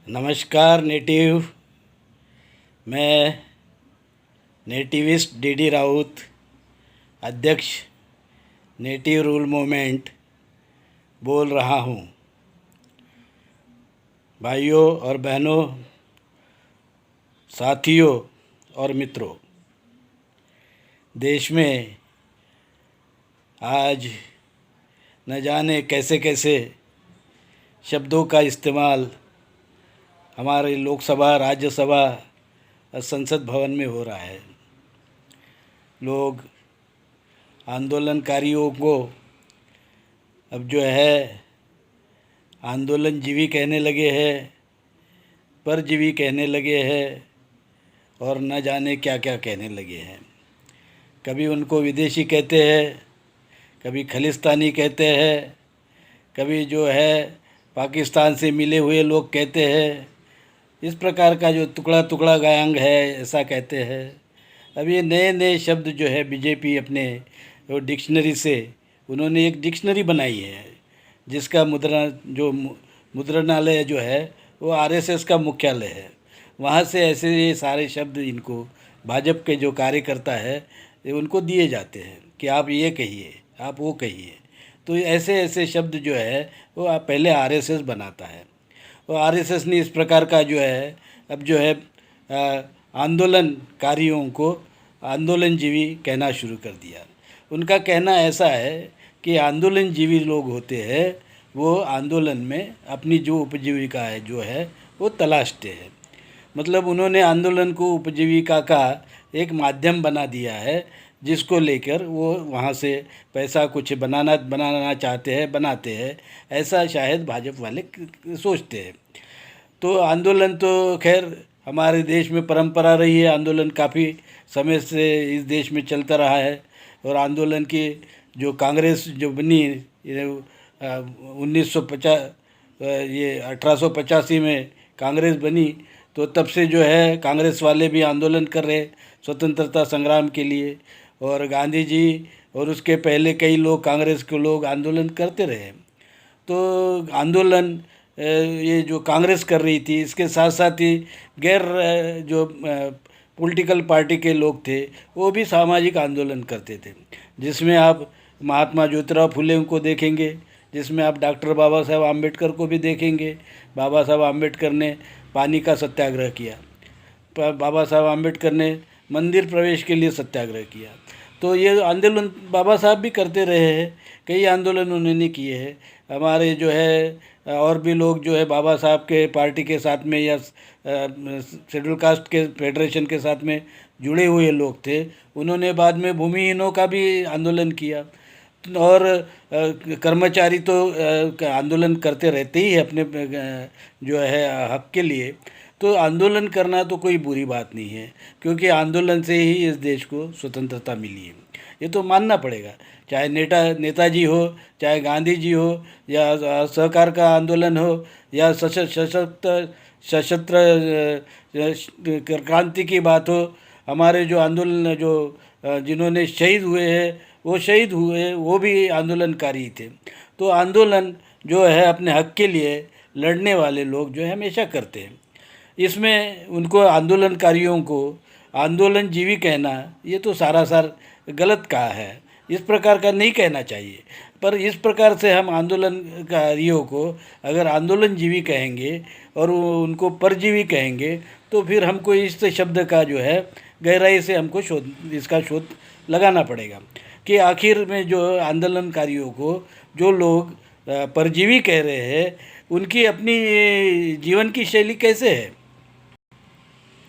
नमस्कार नेटिव। मैं nativist DD Raut, अध्यक्ष नेटिव रूल मूवमेंट बोल रहा हूँ। भाइयों और बहनों, साथियों और मित्रों, देश में आज न जाने कैसे कैसे शब्दों का इस्तेमाल हमारे लोकसभा, राज्यसभा और संसद भवन में हो रहा है। लोग आंदोलनकारियों को अब जो है आंदोलनजीवी कहने लगे हैं, परजीवी कहने लगे हैं और न जाने क्या क्या कहने लगे हैं। कभी उनको विदेशी कहते हैं, कभी खालिस्तानी कहते हैं, कभी जो है पाकिस्तान से मिले हुए लोग कहते हैं। इस प्रकार का जो टुकड़ा टुकड़ा गैंग है ऐसा कहते हैं। अब ये नए नए शब्द जो है बीजेपी अपने वो डिक्शनरी से उन्होंने एक डिक्शनरी बनाई है, जिसका मुद्रणालय जो है वो आरएसएस का मुख्यालय है। वहाँ से ऐसे ये सारे शब्द इनको भाजपा के जो कार्यकर्ता है ये उनको दिए जाते हैं कि आप ये कहिए, आप वो कहिए। तो ऐसे ऐसे शब्द जो है वो पहले आरएसएस बनाता है और आरएसएस ने इस प्रकार का जो है अब जो है आंदोलनकारियों को आंदोलनजीवी कहना शुरू कर दिया। उनका कहना ऐसा है कि आंदोलनजीवी लोग होते हैं वो आंदोलन में अपनी जो उपजीविका है जो है वो तलाशते हैं। मतलब उन्होंने आंदोलन को उपजीविका का एक माध्यम बना दिया है, जिसको लेकर वो वहाँ से पैसा कुछ बनाना चाहते हैं, बनाते हैं। ऐसा शायद भाजपा वाले सोचते हैं। तो आंदोलन तो खैर हमारे देश में परंपरा रही है, आंदोलन काफ़ी समय से इस देश में चलता रहा है। और आंदोलन की जो कांग्रेस जो बनी 1950 ये 1885 में कांग्रेस बनी, तो तब से जो है कांग्रेस वाले भी आंदोलन कर रहे स्वतंत्रता संग्राम के लिए। और गांधी जी और उसके पहले कई लोग कांग्रेस के लोग आंदोलन करते रहे। तो आंदोलन ये जो कांग्रेस कर रही थी, इसके साथ साथ ही गैर जो पॉलिटिकल पार्टी के लोग थे वो भी सामाजिक आंदोलन करते थे, जिसमें आप महात्मा ज्योतिराव फुले को देखेंगे, जिसमें आप डॉक्टर बाबा साहब आम्बेडकर को भी देखेंगे। बाबा साहब आम्बेडकर ने पानी का सत्याग्रह किया, बाबा साहब आम्बेडकर ने मंदिर प्रवेश के लिए सत्याग्रह किया। तो ये आंदोलन बाबा साहब भी करते रहे हैं, कई आंदोलन उन्होंने किए हैं। हमारे जो है और भी लोग जो है बाबा साहब के पार्टी के साथ में या शेड्यूल कास्ट के फेडरेशन के साथ में जुड़े हुए लोग थे, उन्होंने बाद में भूमिहीनों का भी आंदोलन किया। और कर्मचारी तो आंदोलन करते रहते ही है अपने जो है हक के लिए। तो आंदोलन करना तो कोई बुरी बात नहीं है, क्योंकि आंदोलन से ही इस देश को स्वतंत्रता मिली है, ये तो मानना पड़ेगा। चाहे नेताजी हो, चाहे गांधी जी हो, या सहकार का आंदोलन हो, या सशस्त्र क्रांति की बात हो। हमारे जो आंदोलन जो जिन्होंने शहीद हुए हैं वो शहीद हुए, वो भी आंदोलनकारी थे। तो आंदोलन जो है अपने हक के लिए लड़ने वाले लोग जो है हमेशा करते हैं। इसमें उनको आंदोलनकारियों को आंदोलनजीवी कहना ये तो सारासार गलत कहा है, इस प्रकार का नहीं कहना चाहिए। पर इस प्रकार से हम आंदोलनकारियों को अगर आंदोलनजीवी कहेंगे और उनको परजीवी कहेंगे, तो फिर हमको इस शब्द का जो है गहराई से हमको इसका शोध लगाना पड़ेगा कि आखिर में जो आंदोलनकारियों को जो लोग परजीवी कह रहे हैं उनकी अपनी जीवन की शैली कैसे है।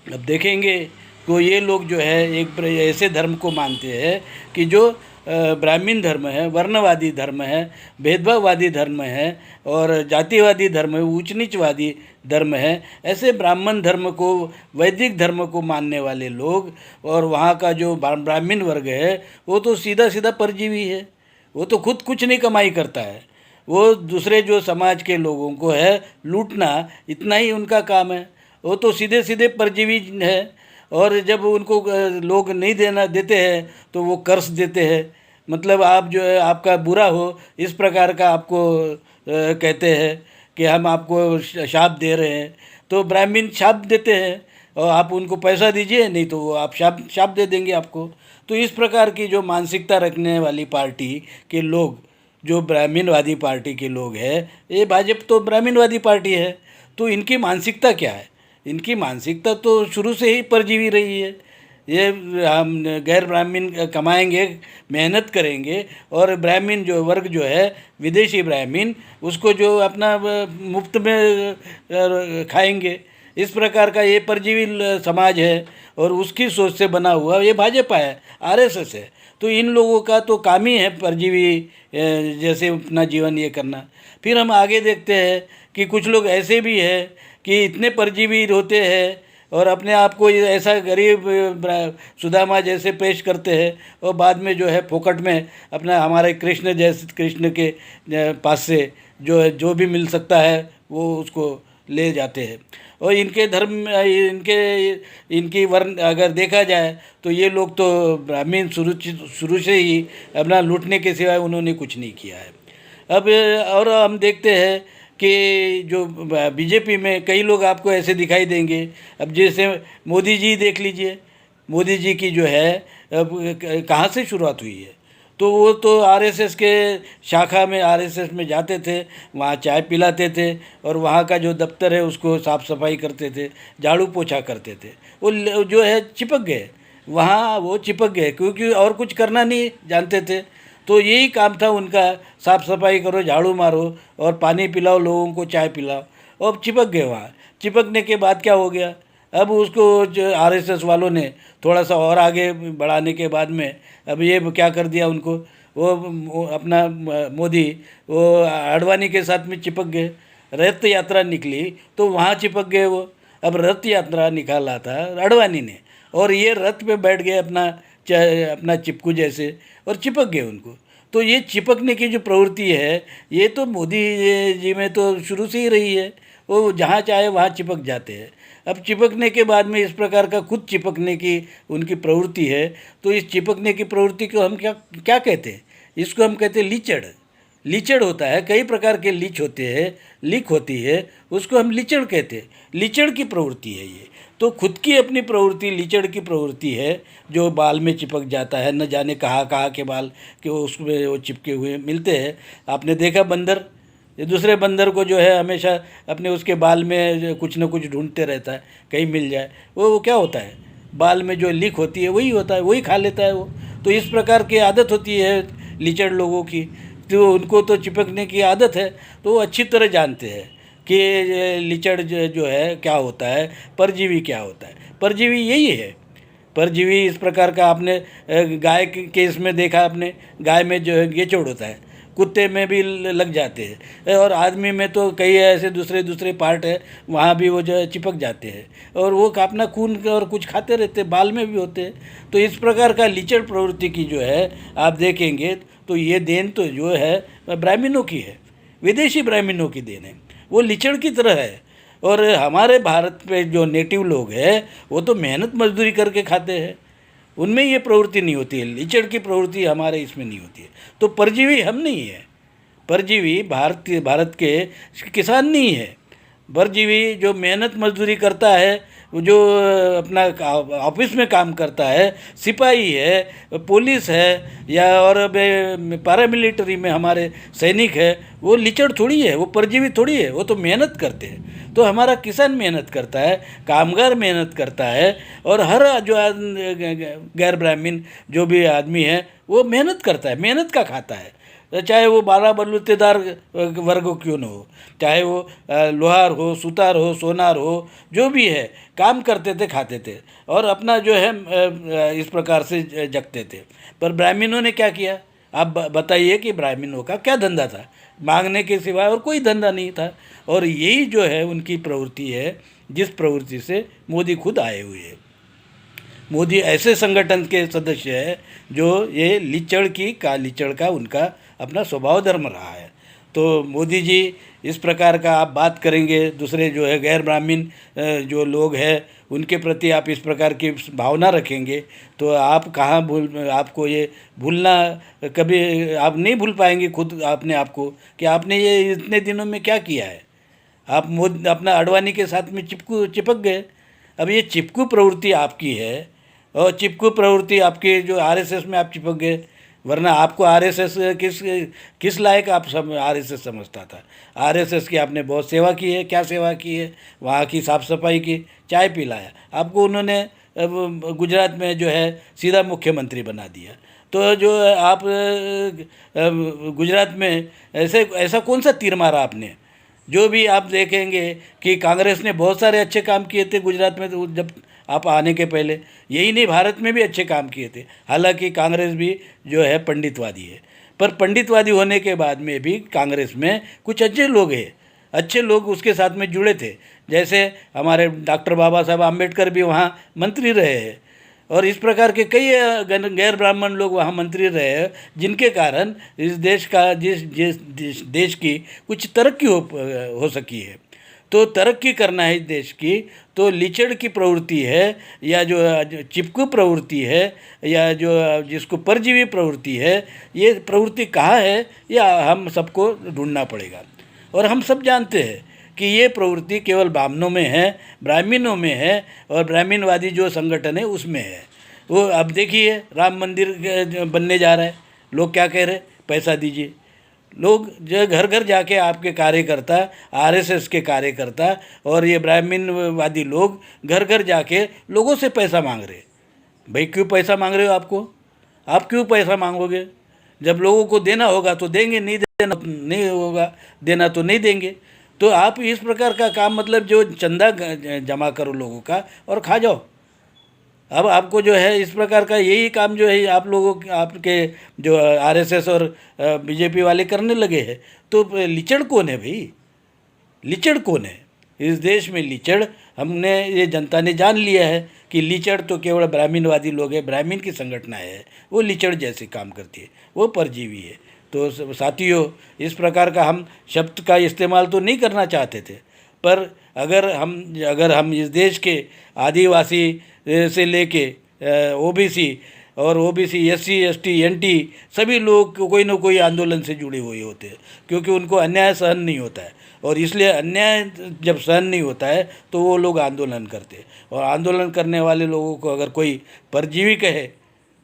अब देखेंगे तो ये लोग जो है एक ऐसे धर्म को मानते हैं कि जो ब्राह्मण धर्म है, वर्णवादी धर्म है, भेदभाववादी धर्म है और जातिवादी धर्म है, ऊंच नीचवादी धर्म है। ऐसे ब्राह्मण धर्म को, वैदिक धर्म को मानने वाले लोग और वहाँ का जो ब्राह्मण वर्ग है वो तो सीधा सीधा परजीवी है। वो तो खुद कुछ नहीं कमाई करता है, वो दूसरे जो समाज के लोगों को है लूटना, इतना ही उनका काम है। वो तो सीधे सीधे परजीवी है। और जब उनको लोग नहीं देते हैं तो वो कर्ज देते हैं। मतलब आप जो है आपका बुरा हो इस प्रकार का आपको कहते हैं कि हम आपको शाप दे रहे हैं। तो ब्राह्मण शाप देते हैं और आप उनको पैसा दीजिए, नहीं तो वो आप शाप दे देंगे आपको। तो इस प्रकार की जो मानसिकता रखने वाली पार्टी के लोग, जो ब्राह्मणवादी पार्टी के लोग हैं, ये भाजपा तो ब्राह्मणवादी पार्टी है, तो इनकी मानसिकता क्या है? इनकी मानसिकता तो शुरू से ही परजीवी रही है। ये हम गैर ब्राह्मण कमाएंगे, मेहनत करेंगे, और ब्राह्मण जो वर्ग जो है, विदेशी ब्राह्मण, उसको जो अपना मुफ्त में खाएंगे। इस प्रकार का ये परजीवी समाज है, और उसकी सोच से बना हुआ ये भाजपा है, आरएसएस है। तो इन लोगों का तो काम ही है परजीवी जैसे अपना जीवन ये करना। फिर हम आगे देखते हैं कि कुछ लोग ऐसे भी हैं कि इतने परजीवी होते हैं और अपने आप को ऐसा गरीब सुदामा जैसे पेश करते हैं, और बाद में जो है फोकट में अपना हमारे कृष्ण के पास से जो भी मिल सकता है वो उसको ले जाते हैं। और इनके धर्म इनकी वर्ण अगर देखा जाए तो ये लोग तो ब्राह्मण शुरू से ही अपना लूटने के सिवाय उन्होंने कुछ नहीं किया है। अब और हम देखते हैं कि जो बीजेपी में कई लोग आपको ऐसे दिखाई देंगे। अब जैसे मोदी जी देख लीजिए, मोदी जी की जो है अब कहाँ से शुरुआत हुई है, तो वो तो आरएसएस के शाखा में, आरएसएस में जाते थे, वहाँ चाय पिलाते थे, और वहाँ का जो दफ्तर है उसको साफ़ सफाई करते थे, झाड़ू पोछा करते थे। वो जो है चिपक गए वहाँ, वो चिपक गए क्योंकि और कुछ करना नहीं जानते थे। तो यही काम था उनका, साफ़ सफाई करो, झाड़ू मारो और पानी पिलाओ, लोगों को चाय पिलाओ, और चिपक गए वहाँ। चिपकने के बाद क्या हो गया, अब उसको जो आरएसएस वालों ने थोड़ा सा और आगे बढ़ाने के बाद में अब ये क्या कर दिया उनको, वो अपना मोदी वो आडवाणी के साथ में चिपक गए। रथ यात्रा निकली तो वहाँ चिपक गए वो। अब रथ यात्रा निकाला था आडवाणी ने, और ये रथ पे बैठ गए अपना चिपकू जैसे, और चिपक गए उनको। तो ये चिपकने की जो प्रवृत्ति है, ये तो मोदी जी में तो शुरू से ही रही है। वो जहाँ चाहे वहाँ चिपक जाते हैं। अब चिपकने के बाद में इस प्रकार का खुद चिपकने की उनकी प्रवृत्ति है। तो इस चिपकने की प्रवृत्ति को हम क्या क्या कहते हैं? इसको हम कहते हैं लीचड़। लीचड़ होता है, कई प्रकार के लीच होते हैं, लीक होती है, उसको हम लीचड़ कहते हैं। लीचड़ की प्रवृत्ति है ये। तो खुद की अपनी प्रवृत्ति लीचड़ की प्रवृत्ति है, जो बाल में चिपक जाता है, न जाने कहाँ कहाँ के बाल कि वो उसमें वो चिपके हुए मिलते हैं। आपने देखा बंदर, ये दूसरे बंदर को जो है हमेशा अपने उसके बाल में कुछ न कुछ ढूंढते रहता है, कहीं मिल जाए। वो क्या होता है, बाल में जो लीक होती है वही होता है, वही खा लेता है वो। तो इस प्रकार की आदत होती है लीचड़ लोगों की, तो उनको तो चिपकने की आदत है। तो वो अच्छी तरह जानते हैं कि लीचड़ जो है क्या होता है, परजीवी क्या होता है। परजीवी यही है। परजीवी इस प्रकार का आपने गाय के केस में देखा, आपने गाय में जो है गेचड़ होता है, कुत्ते में भी लग जाते हैं, और आदमी में तो कई ऐसे दूसरे पार्ट है, वहाँ भी वो जो है चिपक जाते हैं, और वो अपना खून और कुछ खाते रहते हैं, बाल में भी होते हैं। तो इस प्रकार का लीचड़ प्रवृत्ति की जो है आप देखेंगे तो ये देन तो जो है ब्राह्मणों की है, विदेशी ब्राह्मणों की देन है, वो लीचड़ की तरह है। और हमारे भारत पे जो नेटिव लोग हैं वो तो मेहनत मजदूरी करके खाते हैं, उनमें ये प्रवृत्ति नहीं होती है, लीचड़ की प्रवृत्ति हमारे इसमें नहीं होती है। तो परजीवी हम नहीं है, परजीवी भारत के किसान नहीं है। परजीवी जो मेहनत मजदूरी करता है, जो अपना ऑफिस में काम करता है, सिपाही है, पुलिस है, या और पैरामिलिट्री में हमारे सैनिक है, वो लीचड़ थोड़ी है, वो परजीवी थोड़ी है, वो तो मेहनत करते हैं। तो हमारा किसान मेहनत करता है, कामगार मेहनत करता है, और हर जो गैर ब्राह्मण जो भी आदमी है वो मेहनत करता है, मेहनत का खाता है। चाहे वो बारह बलूतेदार वर्ग क्यों न हो, चाहे वो लोहार हो, सुतार हो, सोनार हो, जो भी है, काम करते थे, खाते थे, और अपना जो है इस प्रकार से जगते थे। पर ब्राह्मणों ने क्या किया? आप बताइए कि ब्राह्मणों का क्या धंधा था? मांगने के सिवाय और कोई धंधा नहीं था। और यही जो है उनकी प्रवृत्ति है, जिस प्रवृत्ति से मोदी खुद आए हुए हैं। मोदी ऐसे संगठन के सदस्य है जो ये लीचड़ का उनका अपना स्वभाव धर्म रहा है। तो मोदी जी इस प्रकार का आप बात करेंगे, दूसरे जो है गैर ब्राह्मण जो लोग हैं उनके प्रति आप इस प्रकार की भावना रखेंगे, तो आप आपको ये भूलना कभी आप नहीं भूल पाएंगे खुद अपने आप को, कि आपने ये इतने दिनों में क्या किया है। आप मोदी अपना अडवाणी के साथ में चिपक गए। अब ये चिपकू प्रवृत्ति आपकी है और चिपकू प्रवृत्ति आपके जो आरएसएस में आप चिपक गए, वरना आपको आरएसएस किस लायक आप सब आरएसएस समझता था। आरएसएस की आपने बहुत सेवा की है। क्या सेवा की है? वहाँ की साफ़ सफाई की, चाय पिलाया आपको उन्होंने। गुजरात में जो है सीधा मुख्यमंत्री बना दिया। तो जो आप गुजरात में ऐसा कौन सा तीर मारा आपने? जो भी आप देखेंगे कि कांग्रेस ने बहुत सारे अच्छे काम किए थे गुजरात में, तो जब आप आने के पहले, यही नहीं भारत में भी अच्छे काम किए थे। हालांकि कांग्रेस भी जो है पंडितवादी है, पर पंडितवादी होने के बाद में भी कांग्रेस में कुछ अच्छे लोग हैं, अच्छे लोग उसके साथ में जुड़े थे। जैसे हमारे डॉक्टर बाबा साहब आम्बेडकर भी वहाँ मंत्री रहे हैं, और इस प्रकार के कई गैर ब्राह्मण लोग वहाँ मंत्री रहे हैं, जिनके कारण इस देश का जिस देश की कुछ तरक्की हो सकी है। तो तरक्की करना है इस देश की, तो लीचड़ की प्रवृत्ति है या जो चिपकू प्रवृत्ति है या जो जिसको परजीवी प्रवृत्ति है, ये प्रवृत्ति कहाँ है, या हम सबको ढूंढना पड़ेगा। और हम सब जानते हैं कि ये प्रवृत्ति केवल ब्राह्मणों में है, ब्राह्मणों में है, और ब्राह्मणवादी जो संगठन है उसमें है। वो अब देखिए राम मंदिर बनने जा रहा है, लोग क्या कह रहे हैं? पैसा दीजिए। लोग जो घर घर जाके आपके कार्यकर्ता, आरएसएस के कार्यकर्ता और ये ब्राह्मणवादी लोग घर घर जाके लोगों से पैसा मांग रहे। भाई क्यों पैसा मांग रहे हो? आप क्यों पैसा मांगोगे? जब लोगों को देना होगा तो देंगे, नहीं देना नहीं होगा, देना तो नहीं देंगे। तो आप इस प्रकार का काम, मतलब जो चंदा जमा करो लोगों का और खा जाओ। अब आपको जो है इस प्रकार का यही काम जो है आप लोगों आपके जो आरएसएस और बीजेपी वाले करने लगे हैं। तो लीचड़ कौन है भाई? लीचड़ कौन है इस देश में? लीचड़ हमने, ये जनता ने जान लिया है कि लीचड़ तो केवल ब्राह्मणवादी लोग हैं, ब्राह्मण की संगठनाएं है, वो लीचड़ जैसे काम करती है, वो परजीवी है। तो साथियों, इस प्रकार का हम शब्द का इस्तेमाल तो नहीं करना चाहते थे, पर अगर हम इस देश के आदिवासी से लेके ओबीसी और ओबीसी, एससी, एसटी, एनटी सभी लोग कोई ना कोई आंदोलन से जुड़े हुए होते हैं, क्योंकि उनको अन्याय सहन नहीं होता है। और इसलिए अन्याय जब सहन नहीं होता है तो वो लोग आंदोलन करते हैं। और आंदोलन करने वाले लोगों को अगर कोई परजीवी कहे,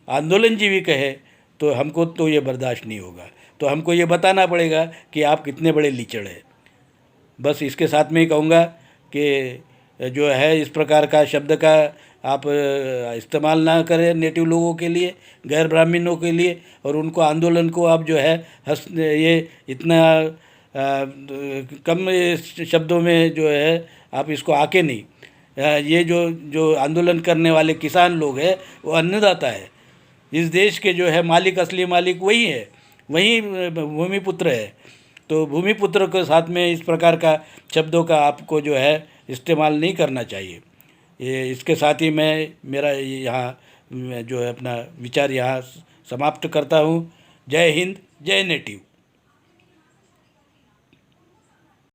आंदोलनजीवी कहे, तो हमको तो ये बर्दाश्त नहीं होगा। तो हमको ये बताना पड़ेगा कि आप कितने बड़े लीचड़ हैं। बस इसके साथ में ही कहूँगा कि जो है इस प्रकार का शब्द का आप इस्तेमाल ना करें नेटिव लोगों के लिए, गैर ब्राह्मणों के लिए, और उनको आंदोलन को आप जो है ये इतना कम शब्दों में जो है आप इसको आके नहीं, ये जो आंदोलन करने वाले किसान लोग हैं वो अन्नदाता है। इस देश के जो है मालिक, असली मालिक वही है, वही भूमिपुत्र है। तो भूमिपुत्र के साथ में इस प्रकार का शब्दों का आपको जो है इस्तेमाल नहीं करना चाहिए। ये इसके साथ ही मैं मेरा यहाँ जो है अपना विचार यहाँ समाप्त करता हूँ। जय हिंद, जय नेटिव।